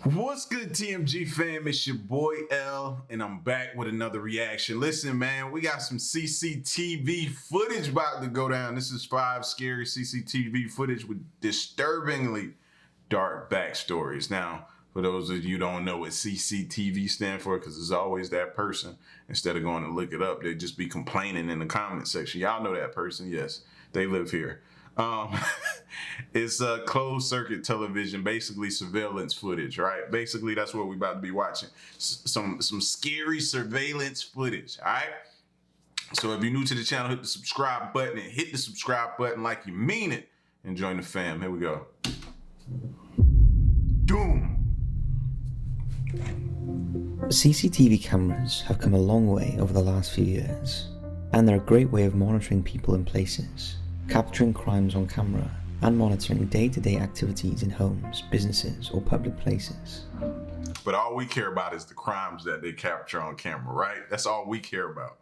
What's good, TMG fam? It's your boy L, and I'm back with another reaction. Listen, man, we got some CCTV footage about to go down. This is 5 scary CCTV footage with disturbingly dark backstories. Now, for those of you who don't know what CCTV stand for, because there's always that person, instead of going to look it up, they just be complaining in the comment section. Y'all know that person, yes, they live here. It's a closed circuit television, basically surveillance footage, right? Basically, that's what we're about to be watching. Some scary surveillance footage, all right? So if you're new to the channel, hit the subscribe button and hit the subscribe button like you mean it and join the fam. Here we go. Doom. CCTV cameras have come a long way over the last few years, and they're a great way of monitoring people and places, capturing crimes on camera, and monitoring day-to-day activities in homes, businesses, or public places. But all we care about is the crimes that they capture on camera, right? That's all we care about.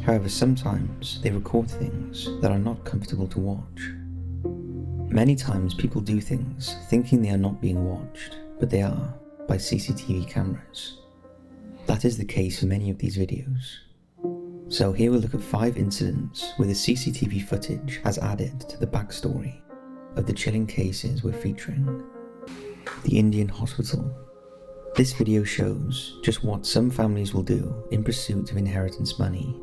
However, sometimes they record things that are not comfortable to watch. Many times people do things thinking they are not being watched, but they are, by CCTV cameras. That is the case for many of these videos. So here we'll look at 5 incidents where the CCTV footage has added to the backstory of the chilling cases we're featuring. The Indian Hospital. This video shows just what some families will do in pursuit of inheritance money.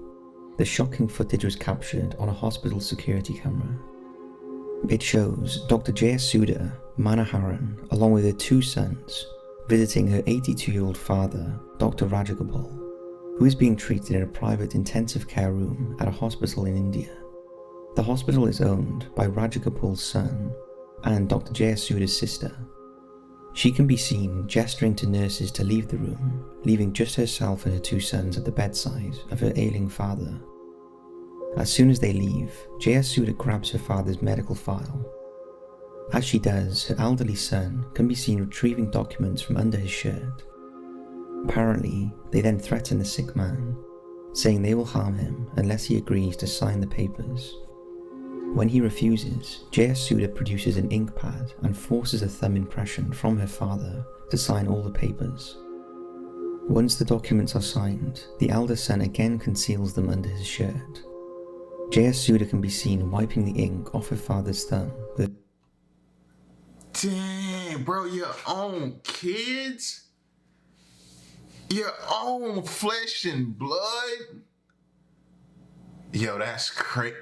The shocking footage was captured on a hospital security camera. It shows Dr. Jayasudha Manoharan, along with her 2 sons, visiting her 82-year-old father, Dr. Rajagopal, who is being treated in a private intensive care room at a hospital in India. The hospital is owned by Rajagopal's son and Dr. Jayasuda's sister. She can be seen gesturing to nurses to leave the room, leaving just herself and her 2 sons at the bedside of her ailing father. As soon as they leave, Jayasuda grabs her father's medical file. As she does, her elderly son can be seen retrieving documents from under his shirt. Apparently, they then threaten the sick man, saying they will harm him unless he agrees to sign the papers. When he refuses, Jayasuda produces an ink pad and forces a thumb impression from her father to sign all the papers. Once the documents are signed, the elder son again conceals them under his shirt. Jayasuda can be seen wiping the ink off her father's thumb with... Damn, bro, your own kids? Your own flesh and blood? Yo, that's crazy.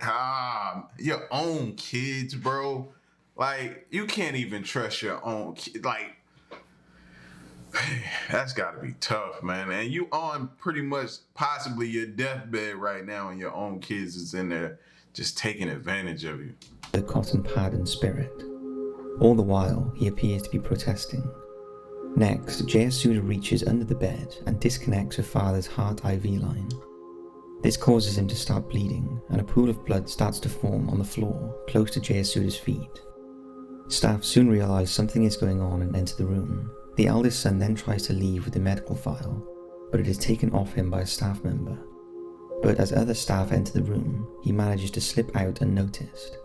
Your own kids, bro. Like, you can't even trust your own kid. Like, that's gotta be tough, man. And you on pretty much possibly your deathbed right now, and your own kids is in there just taking advantage of you. A cotton pad and spirit. All the while, he appears to be protesting. Next, Jayasuda reaches under the bed and disconnects her father's heart IV line. This causes him to start bleeding, and a pool of blood starts to form on the floor close to Jayasuda's feet. Staff soon realize something is going on and enter the room. The eldest son then tries to leave with the medical file, but it is taken off him by a staff member. But as other staff enter the room, he manages to slip out unnoticed,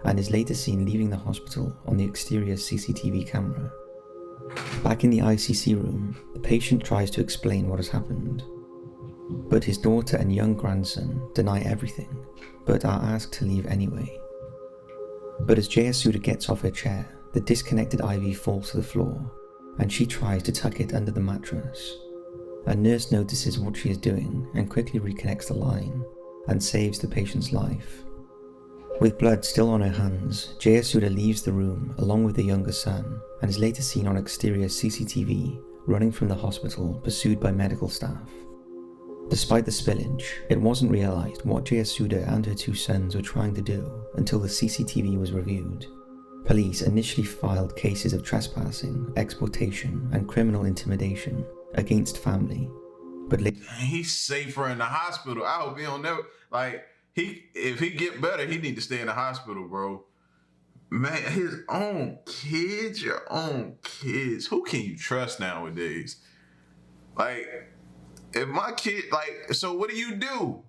and is later seen leaving the hospital on the exterior CCTV camera. Back in the ICC room, the patient tries to explain what has happened. But his daughter and young grandson deny everything, but are asked to leave anyway. But as Jayasuda gets off her chair, the disconnected IV falls to the floor, and she tries to tuck it under the mattress. A nurse notices what she is doing and quickly reconnects the line, and saves the patient's life. With blood still on her hands, Jayasuda leaves the room along with the younger son, and is later seen on exterior CCTV running from the hospital pursued by medical staff. Despite the spillage, it wasn't realized what Jayasuda and her 2 sons were trying to do until the CCTV was reviewed. Police initially filed cases of trespassing, exploitation, and criminal intimidation against family, but He's safer in the hospital. I hope he don't never, like, if he get better, he need to stay in the hospital, bro. Man, his own kids, your own kids. Who can you trust nowadays? Like, if my kid, like, so what do?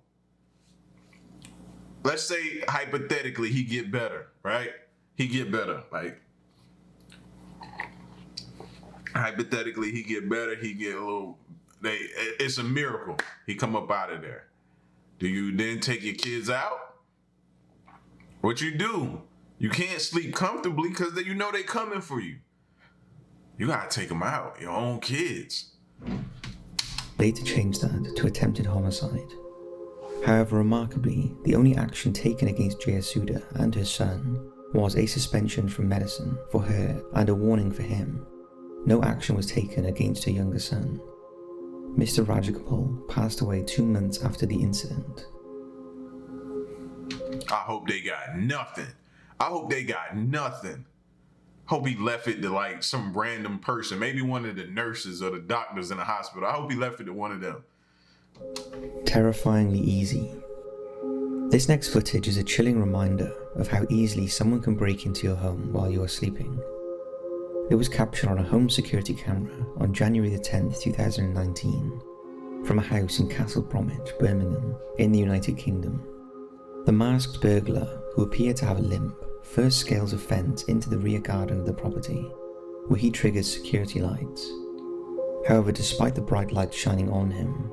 Let's say, hypothetically, he get better, right? He get better. Like, hypothetically, he get better, he get a little, it's a miracle. He come up out of there. Do you then take your kids out? What you do? You can't sleep comfortably because you know they coming for you. You gotta take them out, your own kids. Later changed that to attempted homicide. However, remarkably, the only action taken against Jayasuda and her son was a suspension from medicine for her and a warning for him. No action was taken against her younger son. Mr. Rajagopal passed away 2 months after the incident. I hope they got nothing. I hope they got nothing. Hope he left it to like some random person, maybe one of the nurses or the doctors in the hospital. I hope he left it to one of them. Terrifyingly easy. This next footage is a chilling reminder of how easily someone can break into your home while you are sleeping. It was captured on a home security camera on January the 10th, 2019, from a house in Castle Bromwich, Birmingham, in the United Kingdom. The masked burglar, who appeared to have a limp, first scales a fence into the rear garden of the property, where he triggers security lights. However, despite the bright light shining on him,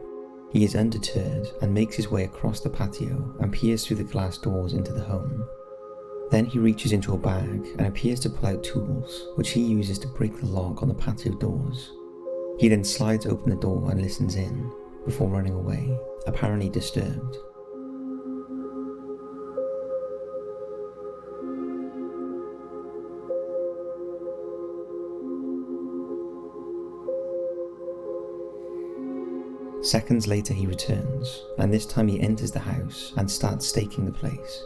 he is undeterred and makes his way across the patio and peers through the glass doors into the home. Then he reaches into a bag and appears to pull out tools, which he uses to break the lock on the patio doors. He then slides open the door and listens in, before running away, apparently disturbed. Seconds later he returns, and this time he enters the house and starts staking the place,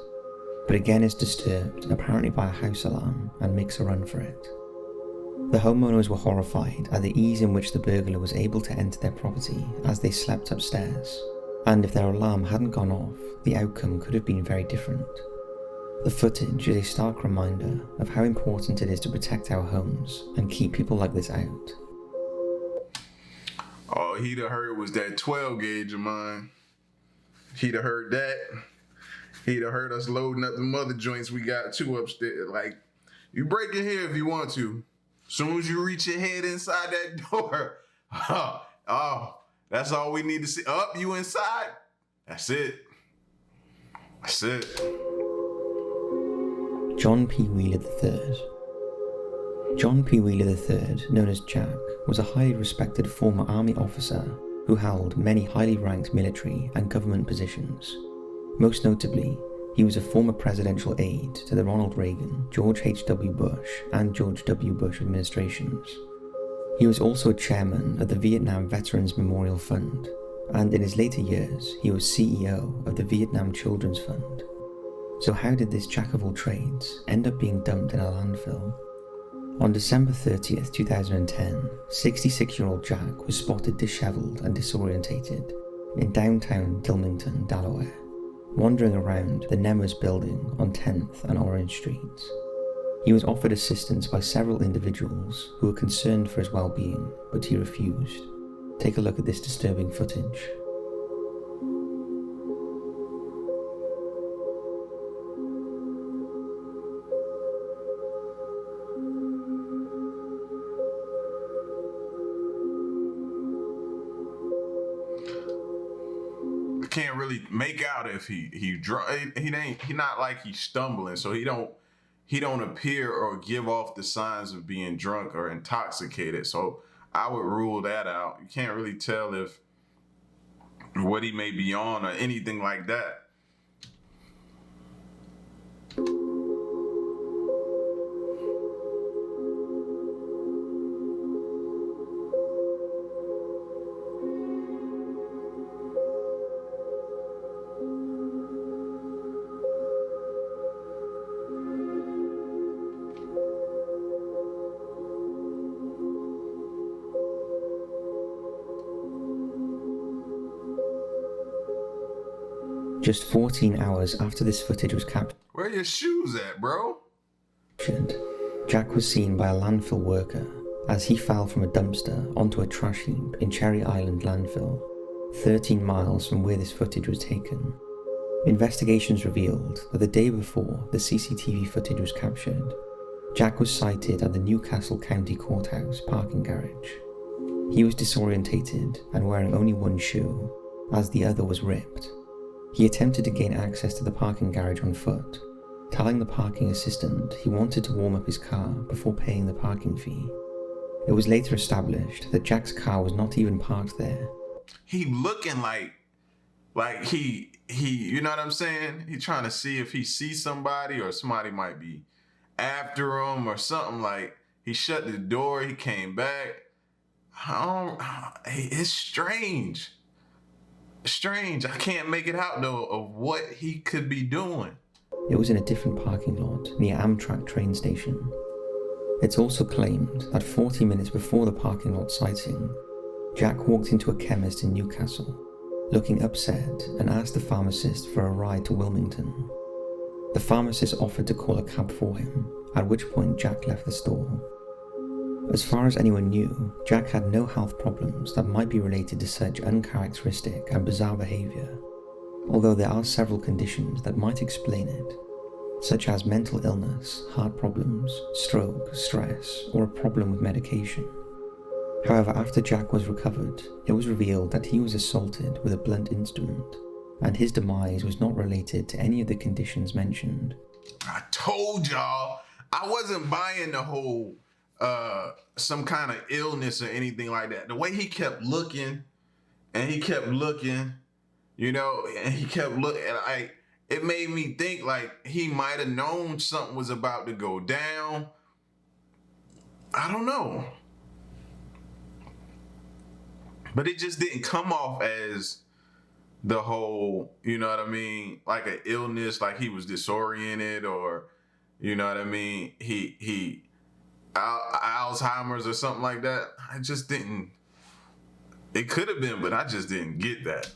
but again is disturbed, apparently by a house alarm, and makes a run for it. The homeowners were horrified at the ease in which the burglar was able to enter their property as they slept upstairs, and if their alarm hadn't gone off, the outcome could have been very different. The footage is a stark reminder of how important it is to protect our homes and keep people like this out. All he'd have heard was that 12 gauge of mine. He'd have heard that. He'd have heard us loading up the mother joints we got two upstairs. Like, you break in here if you want to. Soon as you reach your head inside that door, oh, that's all we need to see. Up, you inside? That's it. That's it. John P. Wheeler III. John P. Wheeler III, known as Jack, was a highly respected former army officer who held many highly ranked military and government positions. Most notably, he was a former presidential aide to the Ronald Reagan, George H.W. Bush, and George W. Bush administrations. He was also a chairman of the Vietnam Veterans Memorial Fund, and in his later years, he was CEO of the Vietnam Children's Fund. So how did this jack of all trades end up being dumped in a landfill? On December 30th, 2010, 66-year-old Jack was spotted disheveled and disorientated in downtown Gilmington, Delaware, wandering around the Nemmers building on 10th and Orange Streets. He was offered assistance by several individuals who were concerned for his well-being, but he refused. Take a look at this disturbing footage. Can't really make out if he not like he's stumbling, so he don't appear or give off the signs of being drunk or intoxicated. So I would rule that out. You can't really tell if what he may be on or anything like that. Just 14 hours after this footage was captured, Where your shoes at, bro? Jack was seen by a landfill worker as he fell from a dumpster onto a trash heap in Cherry Island landfill, 13 miles from where this footage was taken. Investigations revealed that the day before the CCTV footage was captured, Jack was sighted at the Newcastle County Courthouse parking garage. He was disorientated and wearing only one shoe, as the other was ripped. He attempted to gain access to the parking garage on foot, telling the parking assistant he wanted to warm up his car before paying the parking fee. It was later established that Jack's car was not even parked there. He looking like he, you know what I'm saying? He trying to see if he sees somebody or somebody might be after him or something. Like, he shut the door, he came back. It's strange. Strange. I can't make it out though of what he could be doing. It was in a different parking lot near Amtrak train station. It's also claimed that 40 minutes before the parking lot sighting, Jack walked into a chemist in Newcastle, looking upset, and asked the pharmacist for a ride to Wilmington. The pharmacist offered to call a cab for him, at which point Jack left the store. As far as anyone knew, Jack had no health problems that might be related to such uncharacteristic and bizarre behaviour, although there are several conditions that might explain it, such as mental illness, heart problems, stroke, stress, or a problem with medication. However, after Jack was recovered, it was revealed that he was assaulted with a blunt instrument, and his demise was not related to any of the conditions mentioned. I told y'all, I wasn't buying the whole some kind of illness or anything like that. The way he kept looking, and he kept looking, you know, and he kept looking, it made me think like he might have known something was about to go down. I don't know. But it just didn't come off as the whole, you know what I mean, like an illness, like he was disoriented or, you know what I mean, he Alzheimer's or something like that. I just didn't, it could have been, but I just didn't get that.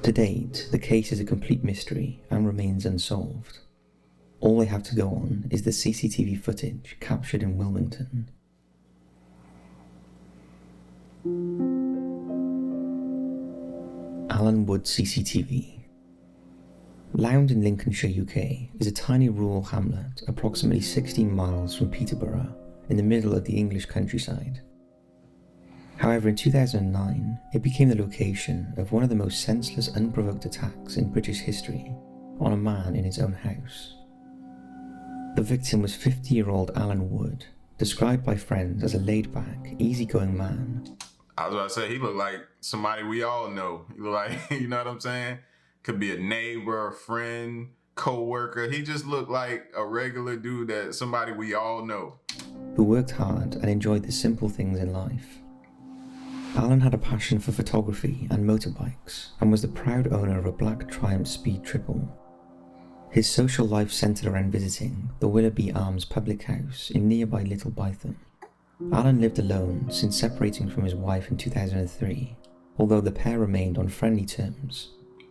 To date, the case is a complete mystery and remains unsolved. All they have to go on is the CCTV footage captured in Wilmington. Allen Wood CCTV. Lound in Lincolnshire, UK, is a tiny rural hamlet approximately 16 miles from Peterborough, in the middle of the English countryside. However, in 2009, it became the location of one of the most senseless, unprovoked attacks in British history on a man in his own house. The victim was 50-year-old Allen Wood, described by friends as a laid-back, easygoing man. I was about to say, he looked like somebody we all know. He looked like, you know what I'm saying? Could be a neighbor, a friend, co-worker. He just looked like a regular dude that somebody we all know. Who worked hard and enjoyed the simple things in life. Allen had a passion for photography and motorbikes and was the proud owner of a black Triumph Speed Triple. His social life centred around visiting the Willoughby Arms public house in nearby Little Bytham. Allen lived alone since separating from his wife in 2003, although the pair remained on friendly terms,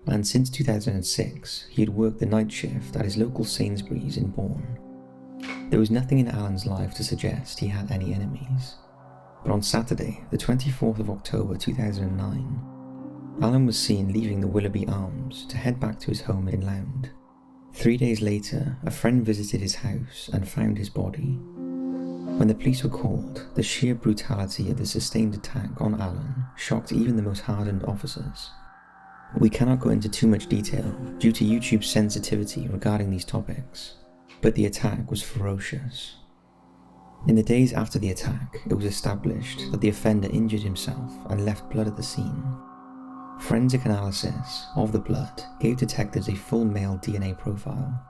and since 2006 he had worked the night shift at his local Sainsbury's in Bourne. There was nothing in Allen's life to suggest he had any enemies, but on Saturday, the 24th of October 2009, Allen was seen leaving the Willoughby Arms to head back to his home in Lound. 3 days later, a friend visited his house and found his body. When the police were called, the sheer brutality of the sustained attack on Allen shocked even the most hardened officers. We cannot go into too much detail due to YouTube's sensitivity regarding these topics, but the attack was ferocious. In the days after the attack, it was established that the offender injured himself and left blood at the scene. Forensic analysis of the blood gave detectives a full male DNA profile.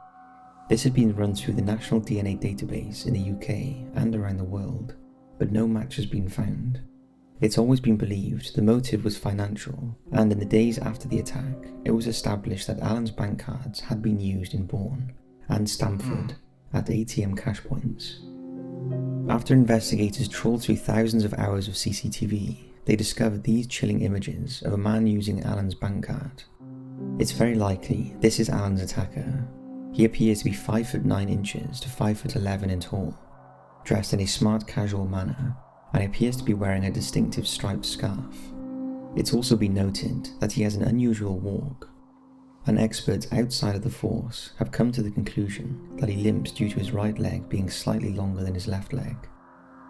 This had been run through the National DNA Database in the UK and around the world, but no match has been found. It's always been believed the motive was financial, and in the days after the attack, it was established that Allen's bank cards had been used in Bourne and Stamford at ATM cash points. After investigators trawled through thousands of hours of CCTV, they discovered these chilling images of a man using Allen's bank card. It's very likely this is Allen's attacker. He appears to be 5'9" to 5'11" in tall, dressed in a smart casual manner, and appears to be wearing a distinctive striped scarf. It's also been noted that he has an unusual walk. and experts outside of the force have come to the conclusion that he limps due to his right leg being slightly longer than his left leg.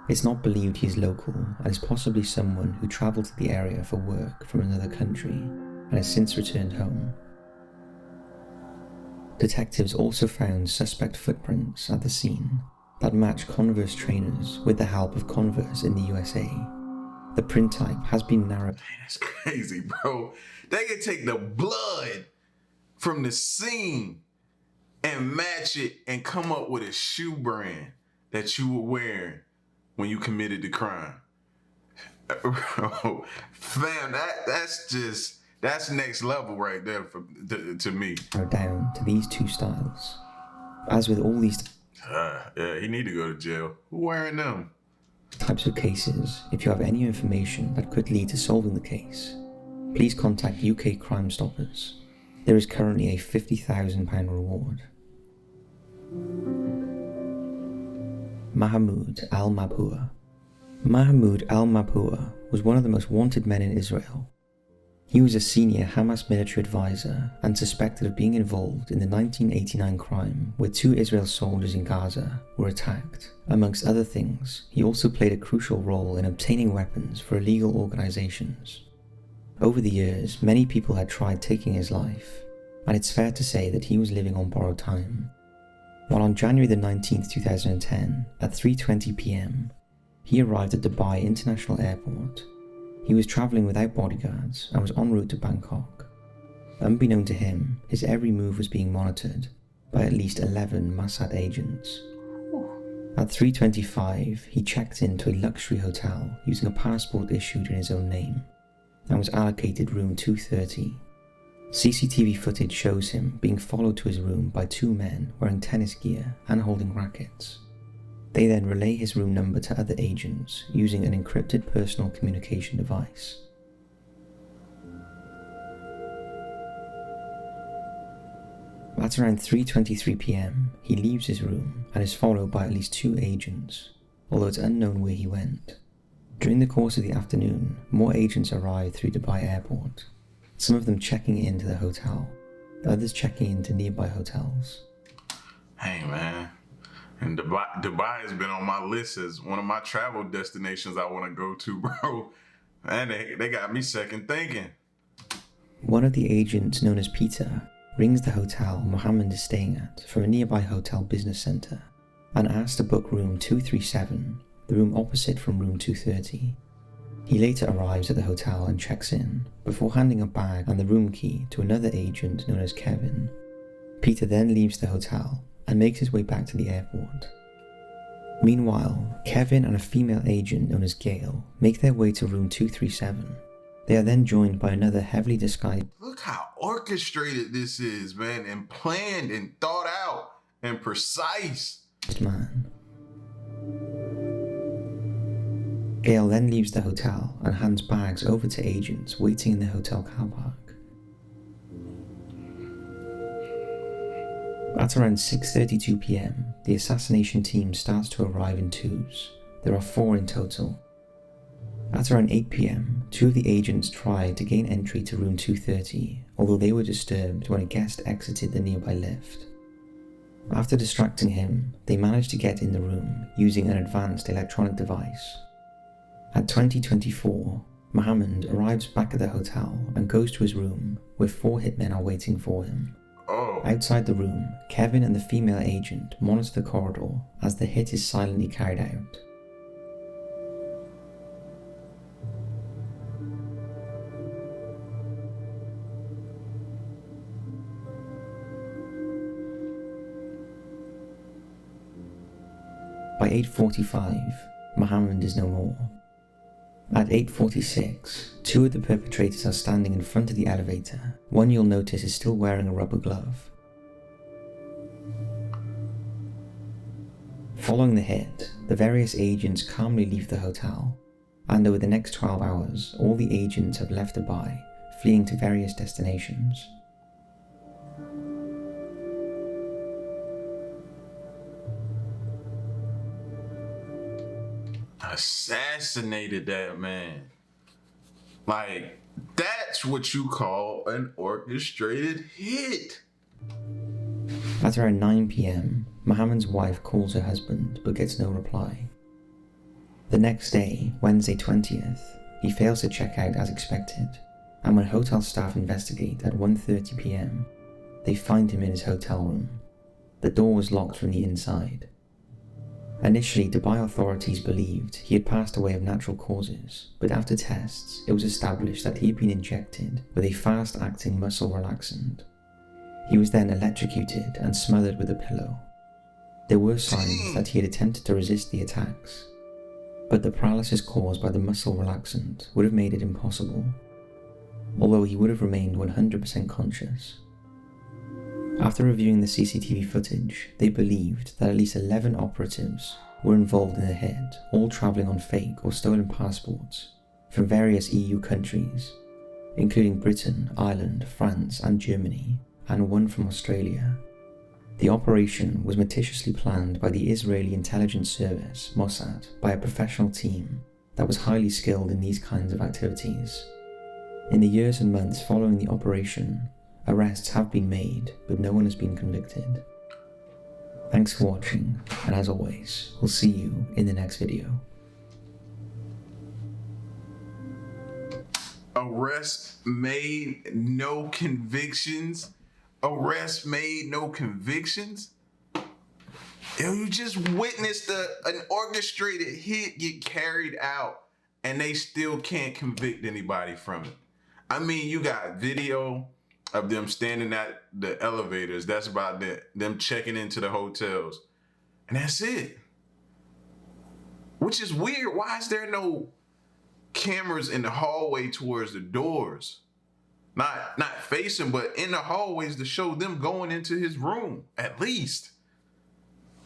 It's not believed he is local and is possibly someone who travelled to the area for work from another country and has since returned home. Detectives also found suspect footprints at the scene that match Converse trainers with the help of Converse in the USA. The print type has been narrowed. That's crazy, bro. They can take the blood from the scene and match it and come up with a shoe brand that you were wearing when you committed the crime. Bro, fam, that's next level right there to me. Down to these two styles. As with all these Yeah, he need to go to jail. Who wearing them? types of cases, if you have any information that could lead to solving the case, please contact UK Crime Stoppers. There is currently a £50,000 reward. Mahmoud al-Mabhouh. Mahmoud al-Mabhouh was one of the most wanted men in Israel. He was a senior Hamas military advisor and suspected of being involved in the 1989 crime where 2 Israel soldiers in Gaza were attacked. Amongst other things, he also played a crucial role in obtaining weapons for illegal organizations. Over the years, many people had tried taking his life, and it's fair to say that he was living on borrowed time. While on January the 19th, 2010, at 3:20 p.m, he arrived at Dubai International Airport. He was travelling without bodyguards and was en route to Bangkok. Unbeknown to him, his every move was being monitored by at least 11 Mossad agents. At 3:25, he checked into a luxury hotel using a passport issued in his own name and was allocated room 230. CCTV footage shows him being followed to his room by 2 men wearing tennis gear and holding rackets. They then relay his room number to other agents using an encrypted personal communication device. At around 3:23 p.m, he leaves his room and is followed by at least 2 agents, although it's unknown where he went. During the course of the afternoon, more agents arrived through Dubai Airport, some of them checking into the hotel, others checking into nearby hotels. Hey, man. And Dubai has been on my list as one of my travel destinations I want to go to, bro. Man, they got me second thinking. One of the agents, known as Peter, rings the hotel Mohammed is staying at from a nearby hotel business center and asks to book room 237, the room opposite from room 230. He later arrives at the hotel and checks in, before handing a bag and the room key to another agent known as Kevin. Peter then leaves the hotel and makes his way back to the airport. Meanwhile, Kevin and a female agent known as Gail make their way to room 237. They are then joined by another heavily disguised... Look how orchestrated this is, man, and planned and thought out and precise. ...man. Gail then leaves the hotel and hands bags over to agents waiting in the hotel car park. At around 6:32 p.m, the assassination team starts to arrive in twos. There are 4 in total. At around 8 p.m, 2 of the agents tried to gain entry to room 230, although they were disturbed when a guest exited the nearby lift. After distracting him, they managed to get in the room using an advanced electronic device. At 20:24, Mohammed arrives back at the hotel and goes to his room, where 4 hitmen are waiting for him. Oh. Outside the room, Kevin and the female agent monitor the corridor as the hit is silently carried out. By 8:45, Mohammed is no more. At 8:46, 2 of the perpetrators are standing in front of the elevator. One you'll notice is still wearing a rubber glove. Following the hit, the various agents calmly leave the hotel, and over the next 12 hours, all the agents have left Dubai, fleeing to various destinations. Assassinated that man. Like, that's what you call an orchestrated hit. At around 9 p.m, Mohammed's wife calls her husband but gets no reply. The next day, Wednesday 20th, he fails to check out as expected, and when hotel staff investigate at 1:30 p.m, they find him in his hotel room. The door was locked from the inside. Initially, Dubai authorities believed he had passed away of natural causes, but after tests, it was established that he had been injected with a fast-acting muscle relaxant. He was then electrocuted and smothered with a pillow. There were signs that he had attempted to resist the attacks, but the paralysis caused by the muscle relaxant would have made it impossible, although he would have remained 100% conscious. After reviewing the CCTV footage, they believed that at least 11 operatives were involved in the hit, all travelling on fake or stolen passports from various EU countries, including Britain, Ireland, France and Germany, and one from Australia. The operation was meticulously planned by the Israeli intelligence service, Mossad, by a professional team that was highly skilled in these kinds of activities. In the years and months following the operation, arrests have been made, but no one has been convicted. Thanks for watching, and as always, we'll see you in the next video. Arrest made, no convictions. Arrest made, no convictions. Yo, you just witnessed an orchestrated hit get carried out, and they still can't convict anybody from it. I mean, you got video of them standing at the elevators. That's about them checking into the hotels. And that's it. Which is weird. Why is there no cameras in the hallway towards the doors? Not facing, but in the hallways to show them going into his room, at least.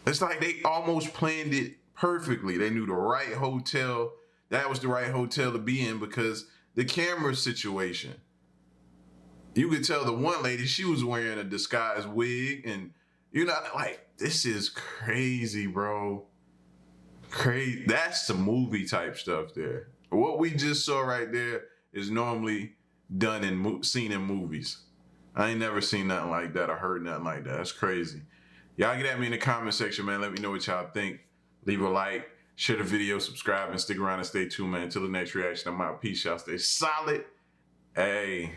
It's like they almost planned it perfectly. They knew the right hotel. That was the right hotel to be in because the camera situation. You could tell the one lady, she was wearing a disguised wig, and you're not like, this is crazy, bro. Crazy. That's some movie type stuff there. What we just saw right there is normally done in seen in movies. I ain't never seen nothing like that or heard nothing like that. That's crazy. Y'all get at me in the comment section, man. Let me know what y'all think. Leave a like, share the video, subscribe, and stick around and stay tuned, man. Until the next reaction, I'm out. Peace, y'all. Stay solid. Hey.